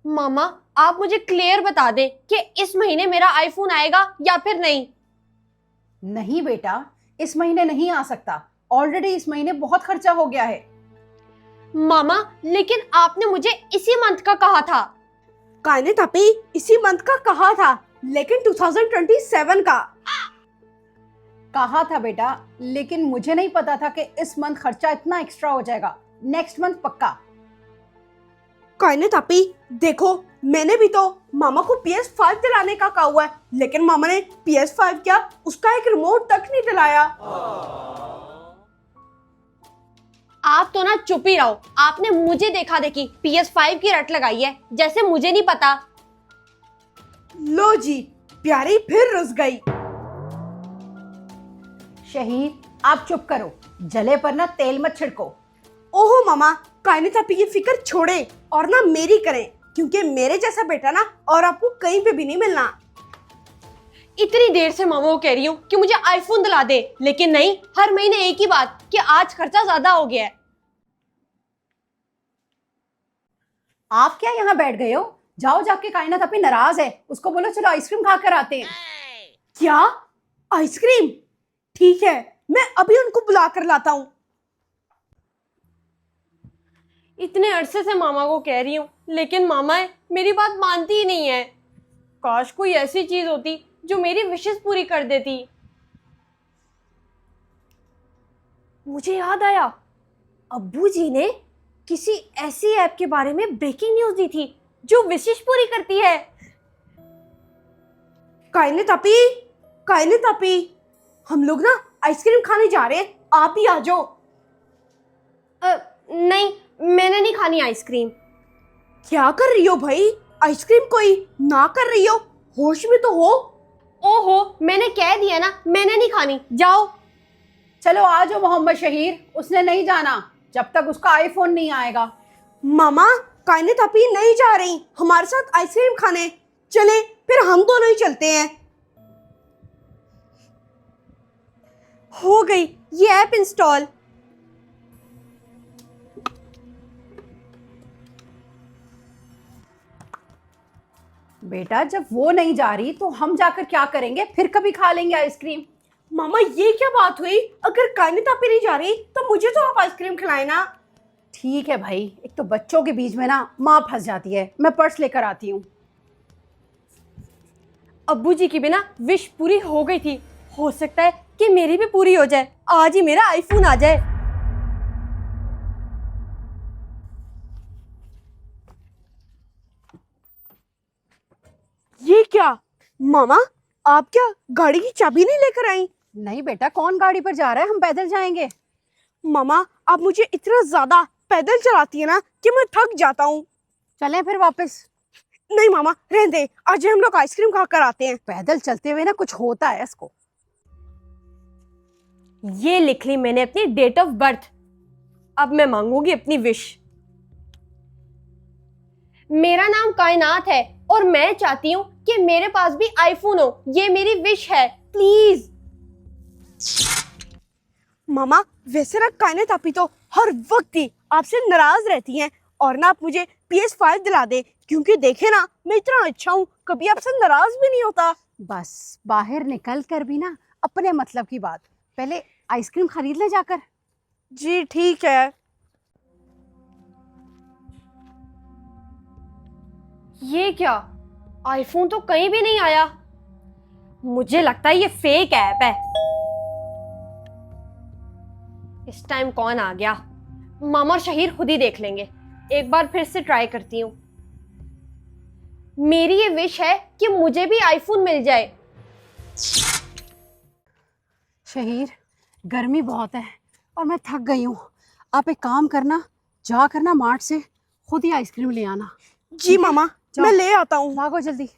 मामा, आप मुझे क्लियर बता दें कि इस महीने मेरा आईफोन आएगा या फिर नहीं। नहीं बेटा, इस महीने नहीं आ सकता। ऑलरेडी इस महीने बहुत खर्चा हो गया है। मामा, लेकिन आपने मुझे इसी मंथ का कहा था। कायनात आपी इसी मंथ का कहा था, लेकिन 2027 का। कहा था बेटा, लेकिन मुझे नहीं पता था कि इस मंथ खर्चा इतना एक्स्ट्रा हो जाएगा। नेक्स्ट मंथ पक्का। कायनात आपी देखो, मैंने भी तो मामा को PS5 दिलाने का कहा हुआ है, लेकिन मामा ने PS5 क्या, उसका एक रिमोट तक नहीं दिलाया। आप तो ना चुप ही रहो। आपने मुझे देखा देखी PS5 की रट लगाई है, जैसे मुझे नहीं पता। लो जी, प्यारी फिर रुस गई। शहीर, आप चुप करो। जले पर ना तेल मत छिड़को। ओहो मामा, कायनात आपी की फिक्र छोड़े और ना मेरी करें, क्योंकि मेरे जैसा बेटा ना और आपको कहीं पे भी नहीं मिलना। इतनी देर से मामा को कह रही हूँ कि मुझे आईफोन दिला दे, लेकिन नहीं, हर महीने एक ही बात कि आज खर्चा ज्यादा हो गया है। आप क्या यहाँ बैठ गए हो? जाओ, जाके कायनात अपनी नाराज है, उसको बोलो चलो आइसक्रीम खाकर आते हैं। क्या? आइसक्रीम? ठीक है, मैं अभी उनको बुला कर लाता हूँ। इतने अरसे से मामा को कह रही हूँ, लेकिन मामा मेरी बात मानती ही नहीं है। काश कोई ऐसी चीज होती जो मेरी विशेस पूरी कर देती। मुझे याद आया, अब्बू जी ने किसी ऐसी ऐप के बारे में ब्रेकिंग न्यूज दी थी जो विशेष पूरी करती है। कायनात आपी, हम लोग ना आइसक्रीम खाने जा रहे हैं, आप ही आ जाओ। नहीं, मैंने नहीं खानी आइसक्रीम। क्या कर रही हो भाई? आइसक्रीम कोई ना कर रही हो, होश में तो हो। ओहो, मैंने कह दिया ना, मैंने नहीं खानी, जाओ। चलो आ जाओ मोहम्मद शहीर, उसने नहीं जाना जब तक उसका आईफोन नहीं आएगा। मामा, कायनात आपी नहीं जा रही हमारे साथ आइसक्रीम खाने। चले फिर हम दोनों ही चलते हैं। हो गई ये ऐप इंस्टॉल। बेटा, जब वो नहीं जा रही तो हम जाकर क्या करेंगे? फिर कभी खा लेंगे आइसक्रीम। मामा, ये क्या बात हुई? अगर कायनात आपी नहीं जा रही तो मुझे तो आप आइसक्रीम खिलाए ना। ठीक है भाई, एक तो बच्चों के बीच में ना माँ फंस जाती है। मैं पर्स लेकर आती हूँ। अब्बू जी की भी ना विश पूरी हो गई थी, हो सकता है कि मेरी भी पूरी हो जाए। आज ही मेरा आईफोन आ जाए। ये क्या मामा, आप क्या गाड़ी की चाबी नहीं लेकर आई? नहीं बेटा, कौन गाड़ी पर जा रहा है? हम पैदल जाएंगे। मामा, आप मुझे इतना ज्यादा पैदल चलाती है ना कि मैं थक जाता हूँ। चलें फिर वापस। नहीं मामा, रहने दे, आज हम लोग आइसक्रीम खाकर आते हैं। पैदल चलते हुए ना कुछ होता है इसको। ये लिख ली मैंने अपनी डेट ऑफ बर्थ। अब मैं मांगूंगी अपनी विश। मेरा नाम कायनात है और मैं चाहती हूँ कि मेरे पास भी आईफोन हो। ये मेरी विश है, प्लीज। मामा, वैसे ना कायनात आपी तो हर वक्त ही आपसे नाराज रहती हैं, और ना आप मुझे PS5 दिला दे, क्योंकि देखे ना मैं इतना अच्छा हूँ, कभी आपसे नाराज भी नहीं होता। बस बाहर निकल कर भी ना अपने मतलब की बात। पहले आइसक्रीम खरीद ले जाकर। जी ठीक है। ये क्या, आईफोन तो कहीं भी नहीं आया। मुझे लगता है ये फेक ऐप है। इस टाइम कौन आ गया? मामा और शहीर खुद ही देख लेंगे। एक बार फिर से ट्राई करती हूँ। मेरी ये विश है कि मुझे भी आईफोन मिल जाए। शहीर, गर्मी बहुत है और मैं थक गई हूँ। आप एक काम करना, जा करना मार्ट से खुद ही आइसक्रीम ले आना। जी मामा, मैं ले आता हूँ। भागो जल्दी।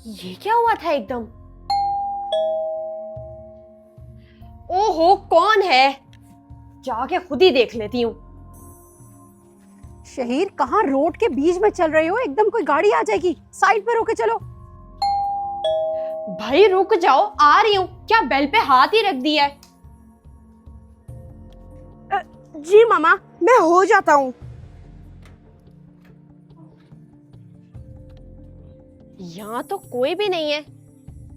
ये क्या हुआ था एकदम? ओहो, कौन है? जाके खुद ही देख लेती हूँ। शहीर, कहाँ रोड के बीच में चल रहे हो? एकदम कोई गाड़ी आ जाएगी, साइड पे रोके चलो। भाई रुक जाओ, आ रही हूँ। क्या बेल पे हाथ ही रख दिया है? जी मामा, मैं हो जाता हूँ। यहाँ तो कोई भी नहीं है,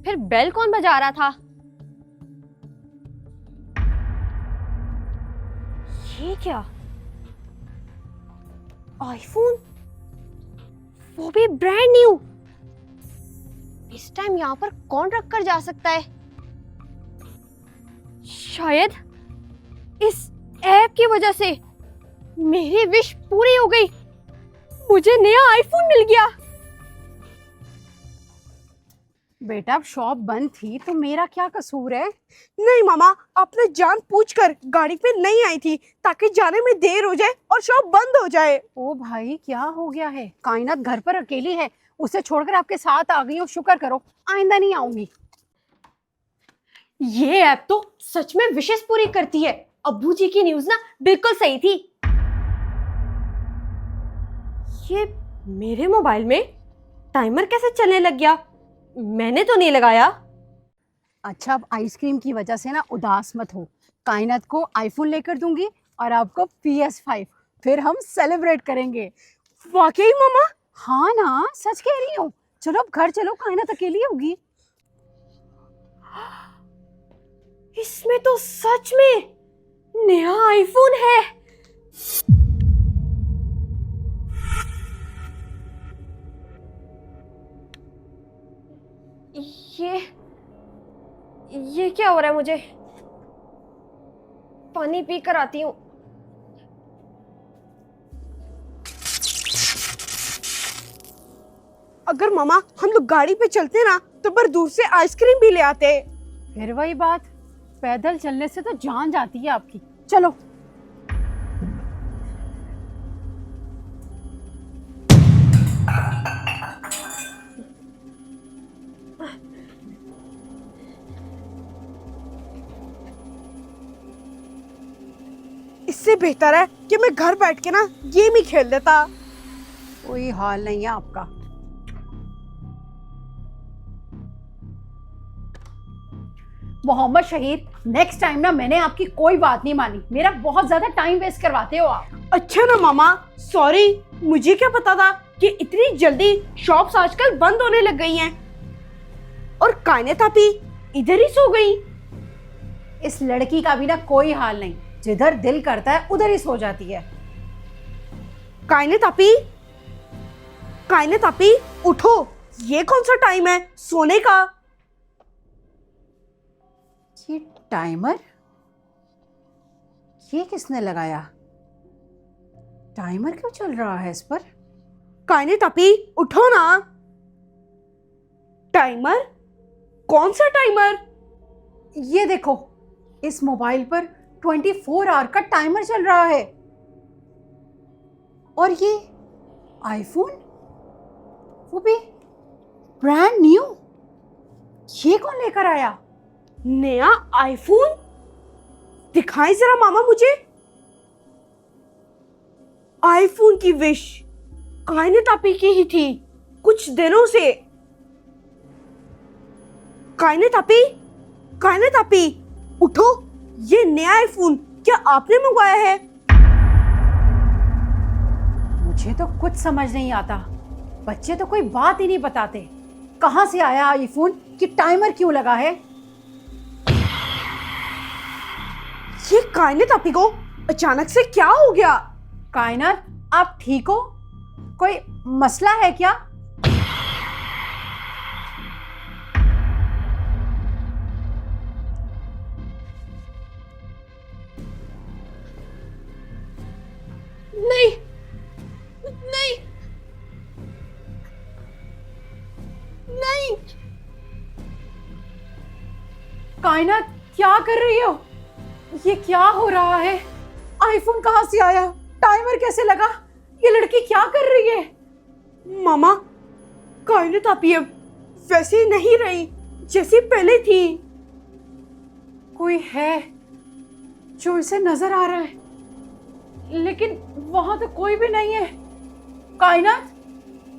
फिर बेल कौन बजा रहा था? ये क्या? आईफोन, वो भी ब्रांड न्यू। इस टाइम यहाँ पर कौन रख कर जा सकता है? शायद इस ऐप की वजह से मेरी विश पूरी हो गई, मुझे नया आईफोन मिल गया। बेटा अब शॉप बंद थी तो मेरा क्या कसूर है? नहीं मामा, आपने जानबूझकर गाड़ी पे नहीं आई थी ताकि जाने में देर हो जाए और शॉप बंद हो जाए। ओ भाई क्या हो गया है? कायनात घर पर अकेली है, उसे छोड़कर आपके साथ आ गई हूँ, शुक्र करो, आइंदा नहीं आऊंगी। ये ऐप तो सच में विशेष पूरी करती है। अब्बू जी की न्यूज ना बिल्कुल सही थी। ये मेरे मोबाइल में टाइमर कैसे चलने लग गया? मैंने तो नहीं लगाया। अच्छा अब आइसक्रीम की वजह से ना उदास मत हो, कायनात को आईफोन लेकर दूंगी और आपको PS5, फिर हम सेलिब्रेट करेंगे। वाकई मामा? हाँ ना, सच कह रही हूँ। चलो अब घर चलो, कायनात अकेली होगी। इसमें तो सच में नया आईफोन है। ये क्या हो रहा है? मुझे पानी पी कर आती हूँ। अगर मामा हम लोग गाड़ी पे चलते ना तो पर दूर से आइसक्रीम भी ले आते। फिर वही बात, पैदल चलने से तो जान जाती है आपकी। चलो इससे बेहतर है कि मैं घर बैठ के ना गेम ही खेल लेता। कोई हाल नहीं है आपका। मोहम्मद शहीद, नेक्स्ट टाइम ना मैंने आपकी कोई बात नहीं मानी, मेरा बहुत ज्यादा टाइम वेस्ट करवाते हो आप। अच्छा ना मामा, सॉरी, मुझे क्या पता था कि इतनी जल्दी शॉप्स आजकल बंद होने लग गई हैं और कायनात आपी इधर ही सो गई। इस लड़की का भी ना कोई हाल नहीं, जिधर दिल करता है उधर ही सो जाती है। कायनात आपी, कायनात आपी उठो, ये कौन सा टाइम है सोने का? ये टाइमर, ये किसने लगाया? टाइमर क्यों चल रहा है इस पर? कायनात आपी उठो ना। टाइमर? कौन सा टाइमर? ये देखो, इस मोबाइल पर 24 आवर का टाइमर चल रहा है। और ये आईफोन, वो भी ब्रांड न्यू, ये कौन लेकर आया? नया आईफोन? दिखाएं जरा मामा मुझे। आईफोन की विश कायनात आपी की ही थी कुछ दिनों से। कायनात आपी, कायनात आपी उठो, ये नया आईफोन क्या आपने मंगवाया है? मुझे तो कुछ समझ नहीं आता, बच्चे तो कोई बात ही नहीं बताते। कहाँ से आया आईफोन कि टाइमर क्यों लगा है? ये कायनात आपी को अचानक से क्या हो गया? कायनात आप ठीक हो? कोई मसला है क्या? नहीं नहीं नहीं। कायनात क्या कर रही हो? ये क्या हो रहा है? आईफोन कहाँ से आया? टाइमर कैसे लगा? ये लड़की क्या कर रही है? मामा, कायनात आपी अब वैसी नहीं रही जैसी पहले थी। कोई है जो इसे नजर आ रहा है, लेकिन वहां तो कोई भी नहीं है। कायनात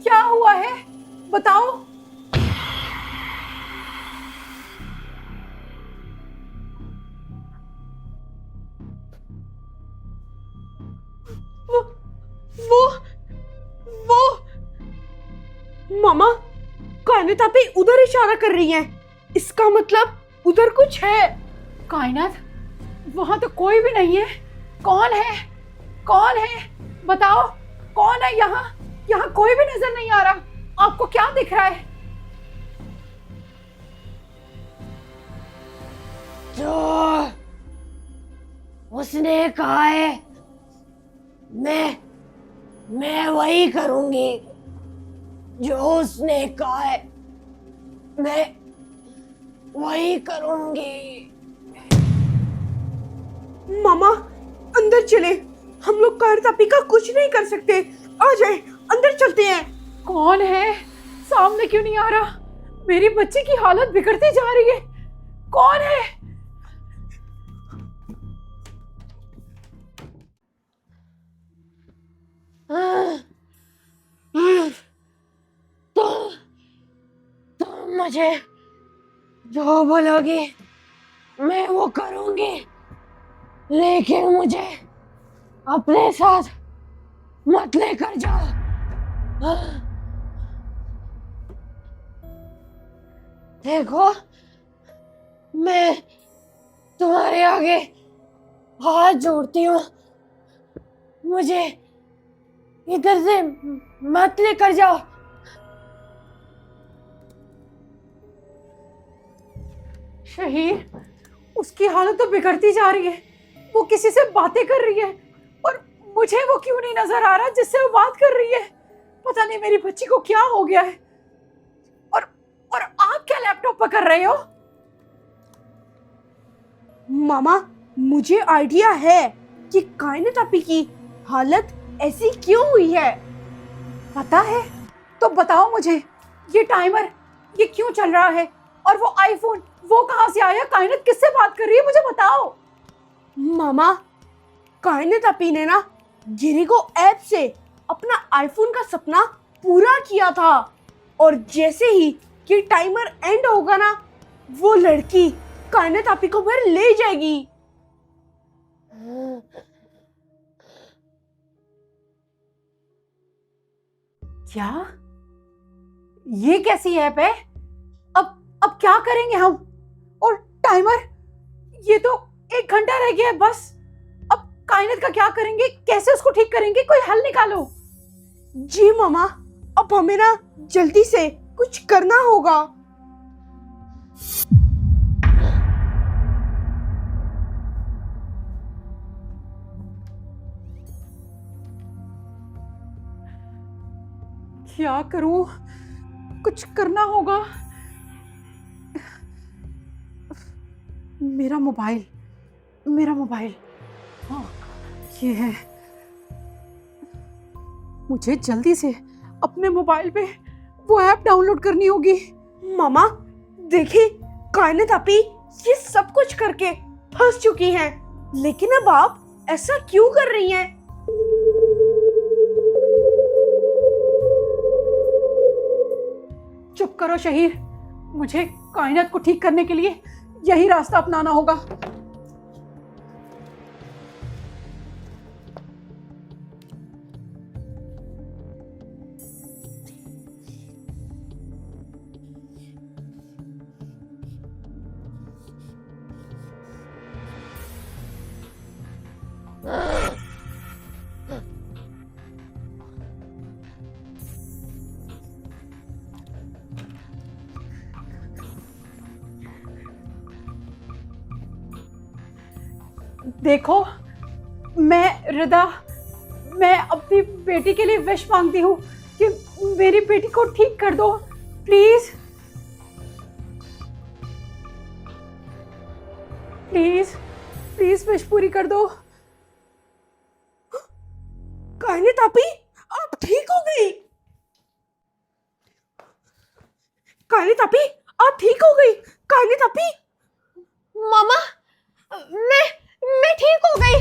क्या हुआ है बताओ। कायनात आपी उधर इशारा कर रही है, इसका मतलब उधर कुछ है। कायनात, वहां तो कोई भी नहीं है। कौन है? कौन है? बताओ, कौन है यहाँ? यहाँ कोई भी नजर नहीं आ रहा। आपको क्या दिख रहा है? तो उसने कहा है मैं वही करूंगी जो उसने कहा है, मैं वही करूंगी। मामा अंदर चले, हम लोग कायनात आपी का कुछ नहीं कर सकते। आ जाए, अंदर चलते हैं। कौन है? सामने क्यों नहीं आ रहा? मेरी बच्ची की हालत बिगड़ती जा रही है। कौन है? तुम मुझे जो बोलोगी मैं वो करूंगी, लेकिन मुझे अपने साथ मत लेकर जाओ। देखो, मैं तुम्हारे आगे हाथ जोड़ती हूँ, मुझे इधर से मत लेकर जाओ। शहीर, उसकी हालत तो बिगड़ती जा रही है। वो किसी से बातें कर रही है और मुझे वो क्यों नहीं नजर आ रहा जिससे वो बात कर रही है। पता नहीं मेरी बच्ची को क्या हो गया है। और आप क्या लैपटॉप पर कर रहे हो? मामा मुझे आइडिया है कि कायनात आपी की हालत ऐसी क्यों हुई है। पता है? तो बताओ मुझे, ये टाइमर ये क्यों चल रहा है? और वो आईफोन वो कहां से आया? कायनात किससे बात कर रही है? मुझे बताओ। मामा कायनात आपी ने ना गिरिगो ऐप से अपना आईफोन का सपना पूरा किया था, और जैसे ही ये टाइमर एंड होगा ना, वो लड़की कायनात आपी को घर ले जाएगी। क्या? ये कैसी ऐप है? अब क्या करेंगे हम? और टाइमर, ये तो 1 घंटा रह गया है बस। अब कायनात का क्या करेंगे? कैसे उसको ठीक करेंगे? कोई हल निकालो। जी मामा, अब हमें ना जल्दी से कुछ करना होगा। क्या करूं? कुछ करना होगा। मेरा मोबाइल, हाँ ये है। मुझे जल्दी से अपने मोबाइल पे वो ऐप डाउनलोड करनी होगी। मामा देखिए, कायनात आपी ये सब कुछ करके फंस चुकी हैं, लेकिन अब आप ऐसा क्यों कर रही हैं? चुप करो शहीर, मुझे कायनात को ठीक करने के लिए यही रास्ता अपनाना होगा। देखो, मैं अपनी बेटी के लिए विश मांगती हूँ कि मेरी बेटी को ठीक कर दो, प्लीज प्लीज प्लीज विश पूरी कर दो। कायनात आपी आप ठीक हो गई। कायनात आपी आप ठीक हो गई। कायनात आपी। मामा, मैं ठीक हो गई।